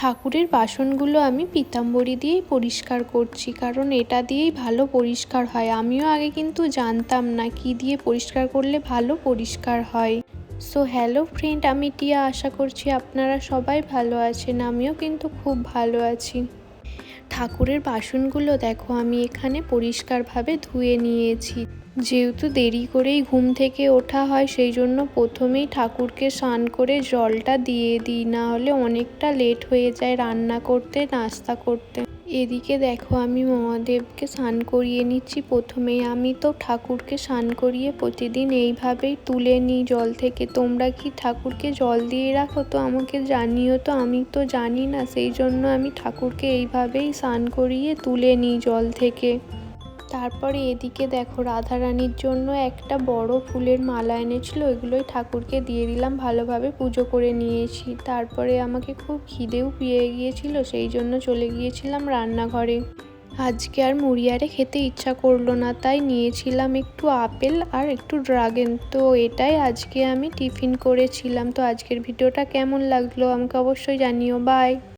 ঠাকুরের বাসনগুলো আমি পিতাম্বরী দিয়েই পরিষ্কার করছি, কারণ এটা দিয়েই ভালো পরিষ্কার হয়। আমিও আগে কিন্তু জানতাম না কি দিয়ে পরিষ্কার করলে ভালো পরিষ্কার হয়। সো হ্যালো ফ্রেন্ড, আমি টিয়া। আশা করছি আপনারা সবাই ভালো আছেন। আমিও কিন্তু খুব ভালো আছি। ঠাকুরের বাসনগুলো দেখো আমি এখানে পরিষ্কারভাবে ধুয়ে নিয়েছি। যেহেতু দেরি করেই ঘুম থেকে ওঠা হয়, সেই জন্য প্রথমেই ঠাকুরকে স্নান করে জলটা দিয়ে দিই, না হলে অনেকটা লেট হয়ে যায় রান্না করতে, নাস্তা করতে। এদিকে দেখো আমি মহাদেবকে স্নান করিয়ে নিচ্ছি। প্রথমেই আমি তো ঠাকুরকে স্নান করিয়ে প্রতিদিন এইভাবেই তুলে নিই জল থেকে। তোমরা কি ঠাকুরকে জল দিয়ে রাখো? তো আমাকে জানিও তো, আমি তো জানি না, সেই জন্য আমি ঠাকুরকে এইভাবেই স্নান করিয়ে তুলে নিই জল থেকে। তারপরে এদিকে দেখো রাধারানীর জন্য একটা বড় ফুলের মালা এনেছিল, ওইগুলোই ঠাকুরকে দিয়ে দিলাম, ভালোভাবে পুজো করে নিয়েছি। তারপরে আমাকে খুব খিদেও পেয়ে গিয়েছিল, সেই জন্য চলে গিয়েছিলাম রান্নাঘরে। আজকে আর মুড়িয়ারে খেতে ইচ্ছা করলো না, তাই নিয়েছিলাম একটু আপেল আর একটু ড্রাগন। তো এটাই আজকে আমি টিফিন করেছিলাম। তো আজকের ভিডিওটা কেমন লাগলো আমাকে অবশ্যই জানিও। বাই।